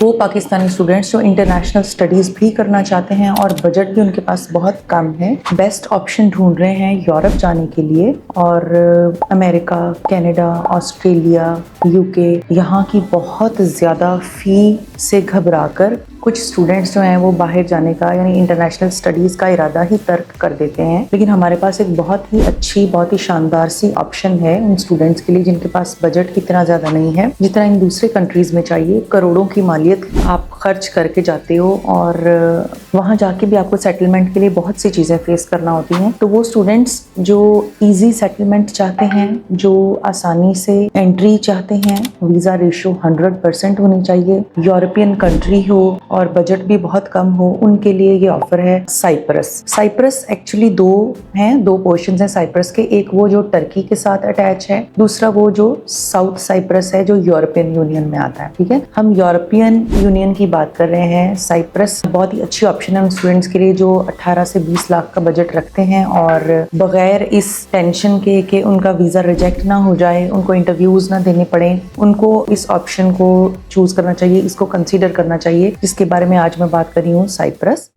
वो पाकिस्तानी स्टूडेंट्स जो international studies भी करना चाहते हैं और बजट भी उनके पास बहुत कम है, बेस्ट ऑप्शन ढूंढ रहे हैं यूरोप जाने के लिए। और अमेरिका, कनाडा, ऑस्ट्रेलिया, यूके, यहाँ की बहुत ज़्यादा फ़ी से घबराकर कुछ स्टूडेंट्स जो हैं वो बाहर जाने का यानी इंटरनेशनल स्टडीज़ का इरादा ही तर्क कर देते हैं। लेकिन हमारे पास एक बहुत ही अच्छी, बहुत ही शानदार सी ऑप्शन है उन स्टूडेंट्स के लिए जिनके पास बजट इतना ज़्यादा नहीं है जितना इन दूसरे कंट्रीज़ में चाहिए। करोड़ों की मालियत आप खर्च करके जाते हो और वहाँ जाके भी आपको सेटलमेंट के लिए बहुत सी चीज़ें फेस करना होती हैं। तो वो स्टूडेंट्स जो ईजी सेटलमेंट चाहते हैं, जो आसानी से एंट्री चाहते हैं, वीज़ा रेशो 100% होनी चाहिए, यूरोपियन कंट्री हो और बजट भी बहुत कम हो, उनके लिए ये ऑफर है साइप्रस। साइप्रस एक्चुअली दो पोर्शंस हैं साइप्रस के। एक वो जो टर्की के साथ अटैच है, दूसरा वो जो साउथ साइप्रस है जो यूरोपियन यूनियन में आता है। ठीक है, हम यूरोपियन यूनियन की बात कर रहे हैं। साइप्रस बहुत ही अच्छी ऑप्शन है उन स्टूडेंट्स के लिए जो 18 से 20 लाख का बजट रखते हैं और बगैर इस टेंशन के कि उनका वीज़ा रिजेक्ट ना हो जाए, उनको इंटरव्यूज़ ना देने पड़े, उनको इस ऑप्शन को चूज़ करना चाहिए, इसको कंसीडर करना चाहिए, जिसके बारे में आज मैं बात कर रही हूँ, साइप्रस।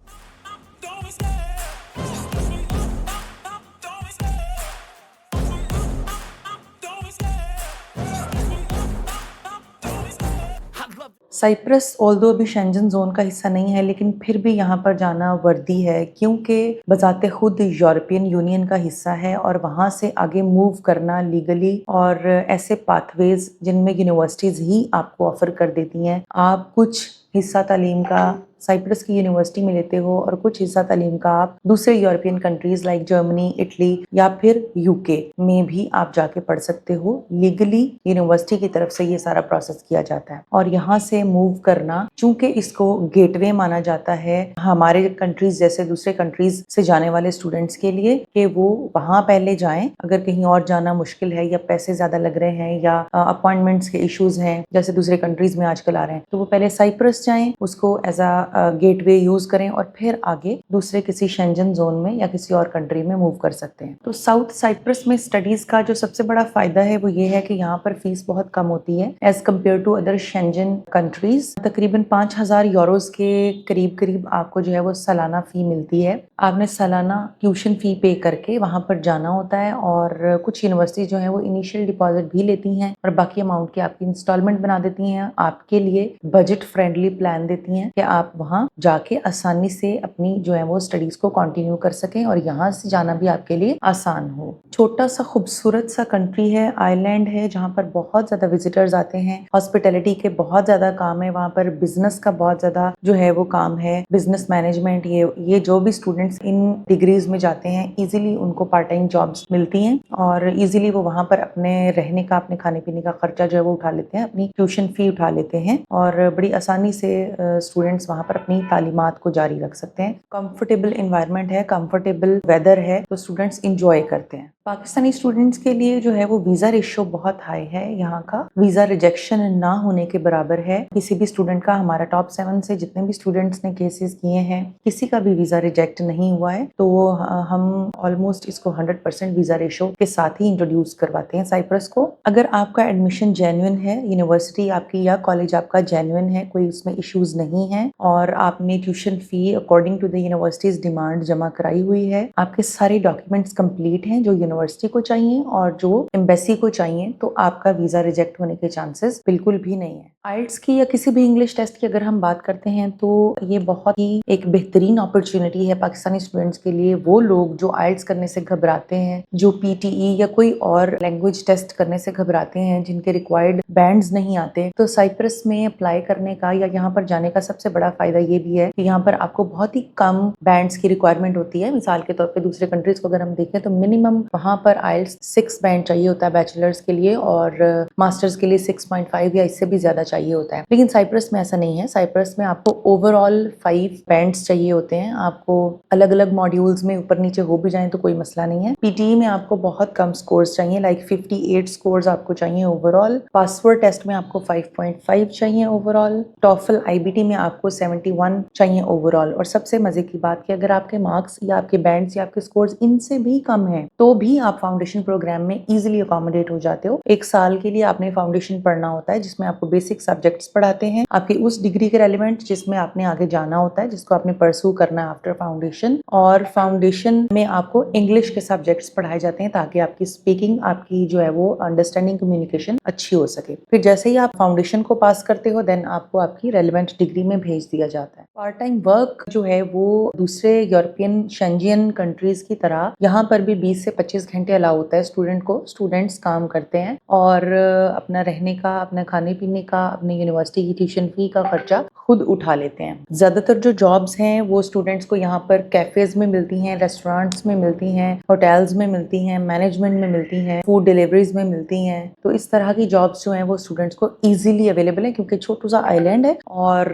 साइप्रस ऑल्दो अभी शेंजन जोन का हिस्सा नहीं है, लेकिन फिर भी यहाँ पर जाना वर्दी है क्योंकि बजाते खुद यूरोपियन यूनियन का हिस्सा है और वहाँ से आगे मूव करना लीगली और ऐसे पाथवेज जिनमें यूनिवर्सिटीज़ ही आपको ऑफर कर देती हैं। आप कुछ हिस्सा तालीम का साइप्रस की यूनिवर्सिटी में लेते हो और कुछ हिस्सा तालीम का आप दूसरे European countries like Germany, Italy या फिर यूके में भी आप जाके पढ़ सकते हो। लीगली यूनिवर्सिटी की तरफ से ये सारा प्रोसेस किया जाता है और यहाँ से मूव करना, चूंकि इसको गेटवे माना जाता है हमारे कंट्रीज जैसे दूसरे कंट्रीज से जाने वाले स्टूडेंट्स के लिए, कि वो वहाँ पहले जाएं। अगर कहीं और जाना मुश्किल है या पैसे ज्यादा लग रहे हैं या अपॉइंटमेंट्स के इश्यूज हैं जैसे दूसरे कंट्रीज में आजकल आ रहे हैं, तो वो पहले साइप्रस जाएं, उसको एज अ गेटवे यूज करें और फिर आगे दूसरे किसी शेंजन जोन में या किसी और कंट्री में मूव कर सकते हैं। तो साउथ साइप्रस में स्टडीज का जो सबसे बड़ा फायदा है वो ये है कि यहाँ पर फीस बहुत कम होती है as compare to other Schengen countries. तकरीबन 5,000 यूरोज के करीब आपको जो है वो सालाना फी मिलती है। आपने सालाना ट्यूशन फी पे करके वहां पर जाना होता है और कुछ यूनिवर्सिटी जो है वो इनिशियल डिपॉजिट भी लेती हैं और बाकी अमाउंट की आपकी इंस्टॉलमेंट बना देती हैं। आपके लिए बजट फ्रेंडली प्लान देती हैं कि आप वहाँ जाके आसानी से अपनी जो है वो स्टडीज को कंटिन्यू कर सकें और यहाँ से जाना भी आपके लिए आसान हो। छोटा सा खूबसूरत सा कंट्री है, आइलैंड है जहाँ पर बहुत ज्यादा विजिटर्स आते हैं। हॉस्पिटैलिटी के बहुत ज्यादा काम है वहाँ पर, बिजनेस का बहुत ज्यादा जो है वो काम है, बिजनेस मैनेजमेंट। ये जो भी स्टूडेंट्स इन डिग्रीज में जाते हैं इजीली उनको पार्ट टाइम जॉब्स मिलती हैं और इजीली वो वहाँ पर अपने रहने का, अपने खाने पीने का खर्चा जो है वो उठा लेते हैं, अपनी ट्यूशन फी उठा लेते हैं और बड़ी आसानी से स्टूडेंट्स वहाँ पर अपनी तालीमात को जारी रख सकते हैं। कंफर्टेबल एनवायरनमेंट है, कंफर्टेबल वेदर है, तो स्टूडेंट्स इंजॉय करते हैं। पाकिस्तानी स्टूडेंट्स के लिए जो है वो वीजा रेशियो बहुत हाई है। यहाँ का वीजा रिजेक्शन ना होने के बराबर है। किसी भी स्टूडेंट का, हमारा टॉप 7 से जितने भी स्टूडेंट्स ने केसेस किए हैं, किसी का भी वीजा रिजेक्ट नहीं हुआ है। तो हम ऑलमोस्ट इसको 100% वीजा रेशियो के साथ ही इंट्रोड्यूस करवाते हैं साइप्रस को। अगर आपका एडमिशन जेन्युइन है, यूनिवर्सिटी आपकी या कॉलेज आपका जेन्युइन है, कोई उसमें इश्यूज नहीं है और आपने tuition fee according to the universities demand जमा कराई हुई है, आपके सारे डॉक्यूमेंट्स कंप्लीट हैं जो यूनिवर्सिटी को चाहिए और जो एम्बेसी को चाहिए, तो आपका वीजा रिजेक्ट होने के चांसेस बिल्कुल भी नहीं है। आइल्स की या किसी भी इंग्लिश टेस्ट की अगर हम बात करते हैं तो ये बहुत ही एक बेहतरीन अपॉर्चुनिटी है पाकिस्तानी स्टूडेंट्स के लिए। वो लोग जो आइल्स करने से घबराते हैं, जो पीटीई या कोई और लैंग्वेज टेस्ट करने से घबराते हैं, जिनके रिक्वायर्ड बैंड्स नहीं आते, तो साइप्रस में अप्लाई करने का या यहाँ पर जाने का सबसे बड़ा फायदा ये भी है कि यहाँ पर आपको बहुत ही कम बैंड्स की रिक्वायरमेंट होती है। मिसाल के तौर पे दूसरे कंट्रीज को अगर हम देखें तो मिनिमम वहाँ पर आइल्स 6 बैंड चाहिए होता है बैचलर्स के लिए और मास्टर्स के लिए 6.5 या इससे भी ज्यादा चाहिए होता है। लेकिन साइप्रस में ऐसा नहीं है। साइप्रस में आपको ओवरऑल 5 बैंड्स चाहिए होते हैं। आपको अलग अलग मॉड्यूल्स में ऊपर नीचे हो भी जाए तो कोई मसला नहीं है। पीटीई में आपको बहुत कम स्कोर्स चाहिए, लाइक 58 स्कोर्स आपको चाहिए ओवरऑल। पासवर्ड टेस्ट में आपको 5.5 चाहिए ओवरऑल। टॉफल आईबीटी में आपको 71 चाहिए ओवरऑल। और सबसे मजे की बात कि अगर आपके मार्क्स या आपके बैंड्स या आपके स्कोर्स इनसे भी कम हैं तो भी आप फाउंडेशन प्रोग्राम में इजीली अकोमोडेट हो जाते हो। 1 साल के लिए आपने फाउंडेशन पढ़ना होता है जिसमें आपको बेसिक सब्जेक्ट्स पढ़ाते हैं आपकी उस डिग्री के रेलिवेंट जिसमें आपने आगे जाना होता है, जिसको आपने परस्यू करना है आफ्टर फाउंडेशन। और फाउंडेशन में आपको इंग्लिश के सब्जेक्ट्स पढ़ाए जाते हैं ताकि आपकी स्पीकिंग, आपकी जो है वो अंडरस्टैंडिंग, कम्युनिकेशन अच्छी हो सके। फिर जैसे ही आप फाउंडेशन को पास करते हो देन आपको आपकी रेलिवेंट डिग्री में भेज दिया जाता है। पार्ट टाइम वर्क जो है वो दूसरे यूरोपियन शेंजियन कंट्रीज की तरह यहाँ पर भी 20 से 25 घंटे अलाउ होता है स्टूडेंट को। स्टूडेंट्स काम करते हैं और अपना रहने का, अपना खाने पीने का, अपनी यूनिवर्सिटी की ट्यूशन फी का खर्चा खुद उठा लेते हैं। ज्यादातर जो जॉब्स हैं वो स्टूडेंट्स को यहाँ पर कैफेज में मिलती हैं, रेस्टोरेंट्स में मिलती हैं, होटल्स में मिलती हैं, मैनेजमेंट में मिलती हैं, फूड डिलीवरीज में मिलती हैं। तो इस तरह की जॉब्स जो हैं वो स्टूडेंट्स को इजीली अवेलेबल है क्योंकि छोटा सा आइलैंड है और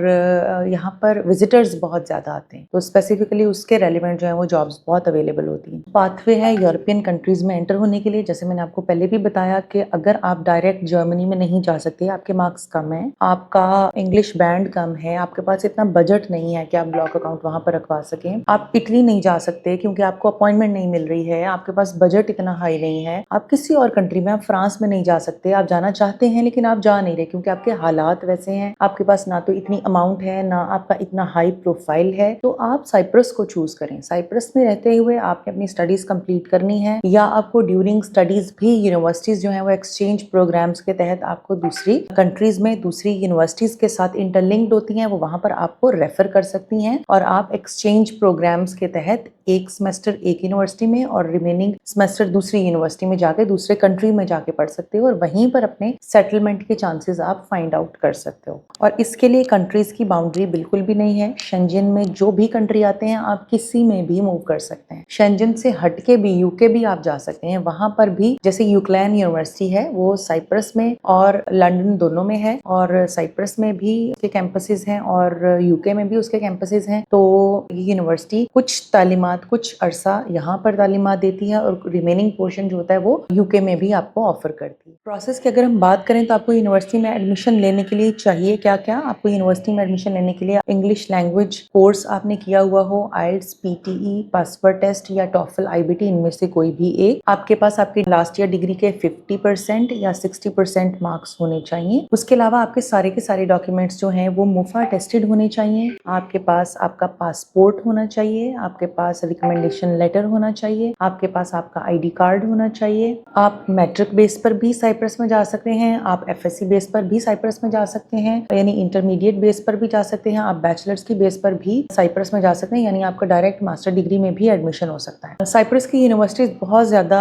यहाँ पर विजिटर्स बहुत ज्यादा आते हैं, तो स्पेसिफिकली उसके रेलिवेंट जो है वो जॉब्स बहुत अवेलेबल होती हैं। पाथवे है यूरोपियन कंट्रीज में एंटर होने के लिए। जैसे मैंने आपको पहले भी बताया कि अगर आप डायरेक्ट जर्मनी में नहीं जा सकते, आपके मार्क्स कम है, आपका इंग्लिश बैंड कम है, आपके पास इतना बजट नहीं है कि आप ब्लॉक अकाउंट वहां पर रखवा सकें, आप इटली नहीं जा सकते क्योंकि आपको अपॉइंटमेंट नहीं मिल रही है, आपके पास बजट इतना हाई नहीं है, आप किसी और कंट्री में, आप फ्रांस में नहीं जा सकते, आप जाना चाहते हैं लेकिन आप जा नहीं रहे क्योंकि आपके हालात वैसे हैं, आपके पास ना तो इतनी अमाउंट है, ना आपका इतना हाई प्रोफाइल है, तो आप साइप्रस को चूज करें। साइप्रस में रहते हुए आपने अपनी स्टडीज कंप्लीट करनी है या आपको ड्यूरिंग स्टडीज भी यूनिवर्सिटीज जो है वो एक्सचेंज प्रोग्राम्स के तहत आपको दूसरी कंट्रीज में दूसरी यूनिवर्सिटीज के साथ इंटरलिंक्ड होती हैं, वो वहां पर आपको रेफर कर सकती हैं और आप एक्सचेंज प्रोग्राम्स के तहत एक सेमेस्टर एक यूनिवर्सिटी में और रिमेनिंग सेमेस्टर दूसरी यूनिवर्सिटी में जाके, दूसरे कंट्री में जाके पढ़ सकते हो और वहीं पर अपने सेटलमेंट के चांसेस आप फाइंड आउट कर सकते हो। और इसके लिए कंट्रीज की बाउंड्री बिल्कुल भी नहीं है। शेंजन में जो भी कंट्री आते हैं आप किसी में भी मूव कर सकते हैं। शेंजन से हटके भी यूके भी आप जा सकते हैं, वहां पर भी जैसे यूक्लैन यूनिवर्सिटी है वो साइप्रस में और लंदन दोनों में है और साइप्रस में भी उसके कैंपसेस हैं और यूके में भी उसके कैंपसेस हैं। तो ये यूनिवर्सिटी कुछ तालीमात, कुछ अरसा यहाँ पर तालीमात देती है और रिमेनिंग पोर्शन जो होता है वो यूके में भी आपको ऑफर करती है। प्रोसेस की अगर हम बात करें तो आपको यूनिवर्सिटी में एडमिशन लेने के लिए चाहिए क्या क्या। आपको यूनिवर्सिटी में एडमिशन लेने के लिए इंग्लिश लैंग्वेज कोर्स आपने किया हुआ हो, आइल्स, पीटीई, पासवर्ड टेस्ट या टॉफल, आईबीटी, इनमें से कोई भी एक। आपके पास आपकी लास्ट ईयर डिग्री के 50% या 60% मार्क्स होने चाहिए। उसके अलावा आपके सारे के सारे डॉक्यूमेंट्स जो हैं वो मुफा टेस्टेड होने चाहिए। आपके पास आपका पासपोर्ट होना चाहिए, आपके पास रिकमेंडेशन लेटर होना चाहिए, आपके पास आपका आईडी कार्ड होना चाहिए। आप मैट्रिक बेस पर भी साइप्रस में जा सकते हैं, आप एफएससी बेस पर भी साइप्रस में जा सकते हैं, यानी इंटरमीडिएट बेस पर भी जा सकते हैं, आप बैचलर्स की बेस पर भी साइप्रस में जा सकते हैं, यानी आपका डायरेक्ट मास्टर डिग्री में भी एडमिशन हो सकता है। साइप्रस की यूनिवर्सिटीज बहुत ज्यादा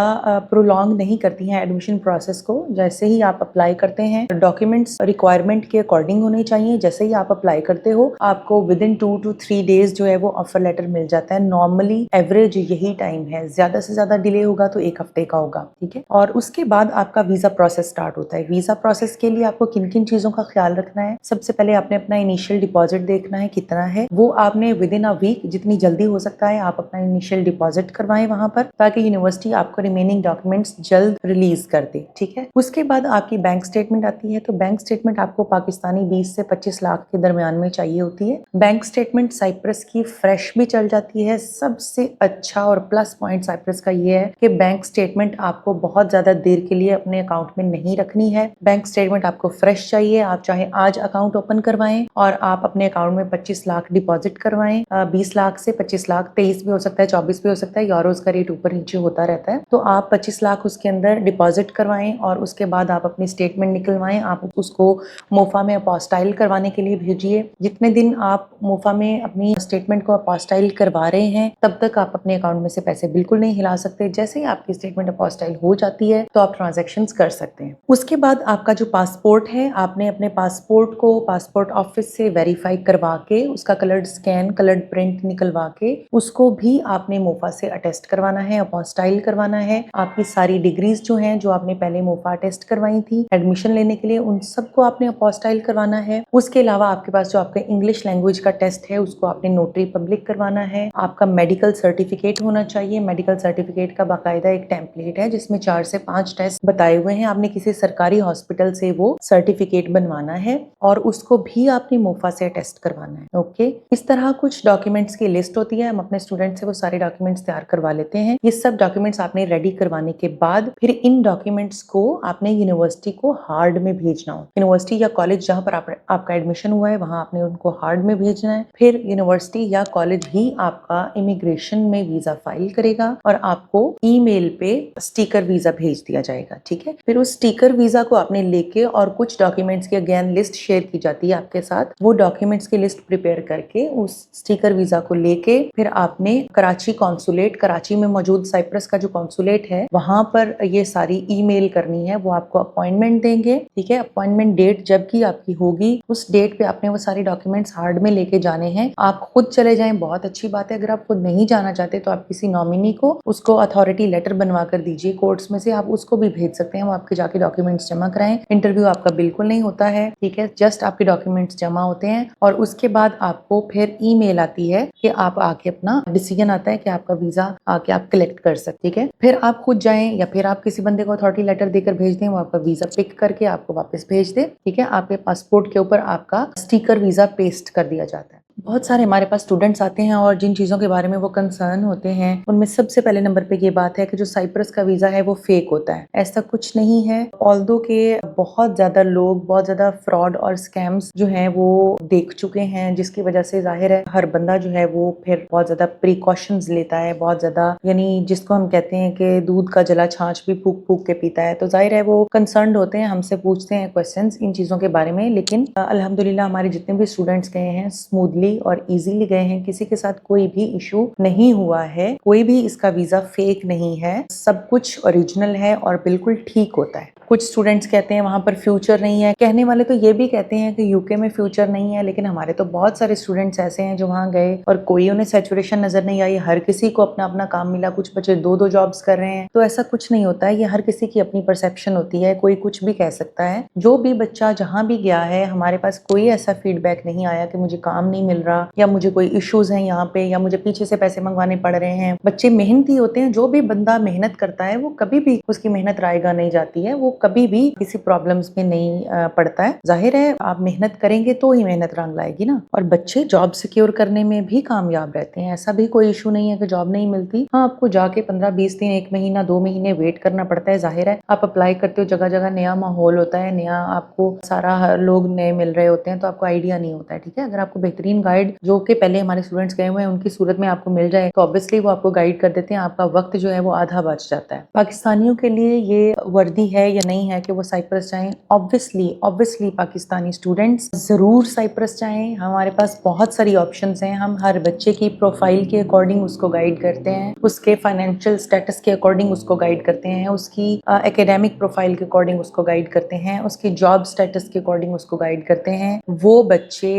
प्रोलॉन्ग नहीं करती हैं एडमिशन प्रोसेस को। जैसे ही आप अप्लाई करते हैं डॉक्यूमेंट्स रिक्वायरमेंट के अकॉर्डिंग होने चाहिए। जैसे ही आप अप्लाई करते हो आपको विद इन 2 to 3 डेज जो है वो ऑफर लेटर मिल जाता है। नॉर्मली एवरेज यही टाइम है, ज्यादा से ज्यादा डिले होगा तो 1 हफ्ते का होगा, ठीक है। और उसके बाद आपका वीजा प्रोसेस स्टार्ट होता है। वीजा प्रोसेस के लिए आपको किन किन चीजों का ख्याल रखना है। सबसे पहले आपने अपना इनिशियल डिपॉजिट देखना है कितना है, वो आपने विद इन अ वीक जितनी जल्दी हो सकता है आप अपना इनिशियल डिपॉजिट करवाएं वहां पर, ताकि यूनिवर्सिटी आपको रिमेनिंग डॉक्यूमेंट्स जल्द रिलीज कर दे, ठीक है। उसके बाद आपकी बैंक स्टेटमेंट आती है। तो बैंक स्टेटमेंट आपको पाकिस्तानी 20 से 25 लाख के दरमियान में चाहिए होती है। बैंक स्टेटमेंट साइप्रस की फ्रेश भी चल जाती है। सबसे अच्छा और प्लस पॉइंट साइप्रस का ये है कि बैंक स्टेटमेंट आपको बहुत ज्यादा देर के लिए अपने अकाउंट में नहीं रखनी है। बैंक स्टेटमेंट आपको फ्रेश चाहिए। आप चाहे आज अकाउंट ओपन करवाएं और आप अपने अकाउंट में 25 लाख डिपॉजिट करवाएं। 20 लाख से 25 लाख, 23 भी हो सकता है, 24 भी हो सकता है, यूरोज का रेट ऊपर नीचे होता रहता है। तो आप 25 लाख उसके अंदर डिपॉजिट करवाएं और उसके बाद आप अपनी स्टेटमेंट निकलवाएं। आप उसको मोफा में अपोस्टाइल करवाने के लिए भेजिए। जितने दिन आप मोफा में अपनी स्टेटमेंट को अपोस्टाइल करवा रहे हैं तब तक आप अपने अकाउंट में से पैसे बिल्कुल नहीं हिला सकते। जैसे ही आपकी स्टेटमेंट अपोस्टाइल हो जाती है तो आप ट्रांजैक्शंस कर सकते हैं। उसके बाद आपका जो पासपोर्ट है, आपने अपने पासपोर्ट को पासपोर्ट ऑफिस से वेरीफाई करवा के उसका कलर्ड स्कैन, कलर्ड प्रिंट निकलवा के उसको भी आपने मोफा से अटेस्ट करवाना है, अपोस्टाइल करवाना है। आपकी सारी डिग्रीज जो हैं, जो आपने पहले मोफा अटेस्ट करवाई थी एडमिशन लेने के लिए, उन सबको आपने अपोस्टाइल करवाना है। उसके अलावा आपके पास जो आपका इंग्लिश लैंग्वेज का टेस्ट है उसको आपने नोटरी पब्लिक करवाना है। आपका मेडिकल मेडिकल सर्टिफिकेट होना चाहिए। मेडिकल सर्टिफिकेट का बाकायदा एक टेम्पलेट है जिसमें 4 से 5 टेस्ट बताए हुए हैं। आपने किसी सरकारी हॉस्पिटल से वो सर्टिफिकेट बनवाना है और उसको भी आपने मोफा से टेस्ट करवाना है। ओके, इस तरह कुछ डॉक्यूमेंट्स की लिस्ट होती है। हम अपने स्टूडेंट से वो सारे डॉक्यूमेंट्स तैयार करवा लेते हैं। ये सब डॉक्यूमेंट्स आपने रेडी करवाने के बाद फिर इन डॉक्यूमेंट्स को आपने यूनिवर्सिटी को हार्ड में भेजना हो। यूनिवर्सिटी या कॉलेज जहाँ पर आपका एडमिशन हुआ है वहां आपने उनको हार्ड में भेजना है। फिर यूनिवर्सिटी या कॉलेज ही आपका इमिग्रेशन में वीजा फाइल करेगा और आपको ईमेल पे स्टिकर वीजा भेज दिया जाएगा। ठीक है, फिर उस स्टिकर वीजा को आपने लेके और कुछ डॉक्यूमेंट्स की अगेन लिस्ट शेयर की जाती है आपके साथ। वो डॉक्यूमेंट्स की लिस्ट प्रिपेयर करके उस स्टिकर वीजा को लेके फिर आपने कराची कॉन्सुलेट, कराची में मौजूद साइप्रस का जो कॉन्सुलेट है वहां पर ये सारी ईमेल करनी है। वो आपको अपॉइंटमेंट देंगे। ठीक है, अपॉइंटमेंट डेट जब की आपकी होगी उस डेट पे आपने वो सारे डॉक्यूमेंट्स हार्ड में लेके जाने हैं। आप खुद चले जाएं, बहुत अच्छी बात है। अगर आप खुद नहीं जाना चाहते तो आप किसी नॉमिनी को उसको अथॉरिटी लेटर बनवा कर दीजिए कोर्ट्स में से, आप उसको भी भेज सकते हैं। वो आपके जाके डॉक्यूमेंट्स जमा कराएं। इंटरव्यू आपका बिल्कुल नहीं होता है। ठीक है, जस्ट आपके डॉक्यूमेंट्स जमा होते हैं और उसके बाद आपको फिर ईमेल आती है कि आप आके अपना डिसीजन आता है कि आपका वीजा आके आप कलेक्ट कर सकते। ठीक है, फिर आप खुद जाएं या फिर आप किसी बंदे को अथॉरिटी लेटर देकर भेज दें, वो आपका वीजा पिक करके आपको वापस भेज दे। ठीक है, आपके पासपोर्ट के ऊपर आपका स्टिकर वीजा पेस्ट कर दिया जाता है। बहुत सारे हमारे पास स्टूडेंट्स आते हैं और जिन चीज़ों के बारे में वो कंसर्न होते हैं उनमें सबसे पहले नंबर पे ये बात है कि जो साइप्रस का वीज़ा है वो फेक होता है। ऐसा कुछ नहीं है। ऑल्दो के बहुत ज़्यादा लोग बहुत ज़्यादा फ्रॉड और स्कैम्स जो हैं वो देख चुके हैं, जिसकी वजह से जाहिर है हर बंदा जो है वो फिर बहुत ज़्यादा प्रिकॉशंस लेता है, बहुत ज़्यादा, यानी जिसको हम कहते हैं कि दूध का जला छाछ भी फूक फूक के पीता है। तो जाहिर है वो कंसर्न होते हैं, हमसे पूछते हैं क्वेश्चंस इन चीज़ों के बारे में। लेकिन अल्हम्दुलिल्लाह हमारे जितने भी स्टूडेंट्स गए हैं स्मूथली और इजीली गए हैं, किसी के साथ कोई भी इशू नहीं हुआ है। कोई भी इसका वीजा फेक नहीं है, सब कुछ ओरिजिनल है और बिल्कुल ठीक होता है। कुछ स्टूडेंट्स कहते हैं वहां पर फ्यूचर नहीं है। कहने वाले तो ये भी कहते हैं कि यूके में फ्यूचर नहीं है, लेकिन हमारे तो बहुत सारे स्टूडेंट्स ऐसे हैं जो वहां गए और कोई उन्हें सैचुरेशन नजर नहीं आई। हर किसी को अपना अपना काम मिला, कुछ बच्चे दो दो जॉब्स कर रहे हैं। तो ऐसा कुछ नहीं होता है, ये हर किसी की अपनी परसेप्शन होती है, कोई कुछ भी कह सकता है। जो भी बच्चा जहां भी गया है, हमारे पास कोई ऐसा फीडबैक नहीं आया कि मुझे काम नहीं मिल रहा या मुझे कोई इश्यूज हैं यहाँ पे या मुझे पीछे से पैसे मंगवाने पड़ रहे हैं। बच्चे मेहनती होते हैं। जो भी बंदा मेहनत करता है वो कभी भी उसकी मेहनत रायगा नहीं जाती है, वो कभी भी किसी प्रॉब्लम्स में नहीं पड़ता है। जाहिर है आप मेहनत करेंगे तो ही मेहनत रंग लाएगी ना। और बच्चे जॉब सिक्योर करने में भी कामयाब रहते हैं। ऐसा भी कोई इशू नहीं है कि जॉब नहीं मिलती। हाँ, आपको जाके 15-20 दिन, 1 महीना, 2 महीने वेट करना पड़ता है। जाहिर है आप अप्लाई करते हो, जगह जगह नया माहौल होता है, नया आपको सारा लोग नए मिल रहे होते हैं, तो आपको आइडिया नहीं होता है। ठीक है, अगर आपको बेहतरीन गाइड जो कि पहले हमारे स्टूडेंट्स गए हुए हैं उनकी सूरत में आपको मिल जाए तो ऑब्वियसली वो आपको गाइड कर देते हैं। आपका वक्त जो है वो आधा बच जाता है। पाकिस्तानियों के लिए ये वर्दी है या नहीं है कि वो साइप्रस जाएं? ऑब्वियसली पाकिस्तानी स्टूडेंट्स जरूर साइप्रस जाएं। हमारे पास बहुत सारी ऑप्शंस हैं। हम हर बच्चे की प्रोफाइल के अकॉर्डिंग उसको गाइड करते हैं, उसके फाइनेंशियल स्टेटस के अकॉर्डिंग उसको गाइड करते हैं, उसकी एकेडमिक प्रोफाइल के अकॉर्डिंग उसको गाइड करते हैं, उसकी जॉब स्टेटस के अकॉर्डिंग उसको गाइड करते हैं। वो बच्चे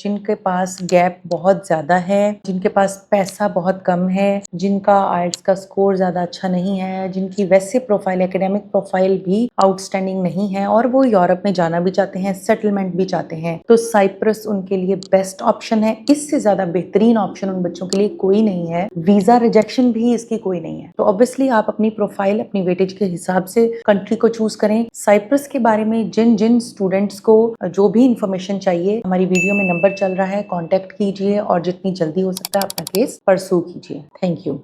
जिनके पास गैप बहुत ज्यादा है, जिनके पास पैसा बहुत कम है, जिनका आइल्स का स्कोर ज्यादा अच्छा नहीं है, जिनकी वैसे प्रोफाइल, एकेडमिक प्रोफाइल भी आउटस्टैंडिंग नहीं है और वो यूरोप में जाना भी चाहते हैं, सेटलमेंट भी चाहते हैं, तो साइप्रस उनके लिए बेस्ट ऑप्शन है। इससे ज्यादा बेहतरीन ऑप्शन उन बच्चों के लिए कोई नहीं है। वीजा रिजेक्शन भी इसकी कोई नहीं है। तो ऑब्वियसली आप अपनी प्रोफाइल, अपनी वेटेज के हिसाब से कंट्री को चूज करें। साइप्रस के बारे में जिन जिन स्टूडेंट्स को जो भी इंफॉर्मेशन चाहिए, हमारी वीडियो में नंबर चल रहा है, कॉन्टेक्ट कीजिए और जितनी जल्दी हो सकता है अपना केस परसू कीजिए। Thank you.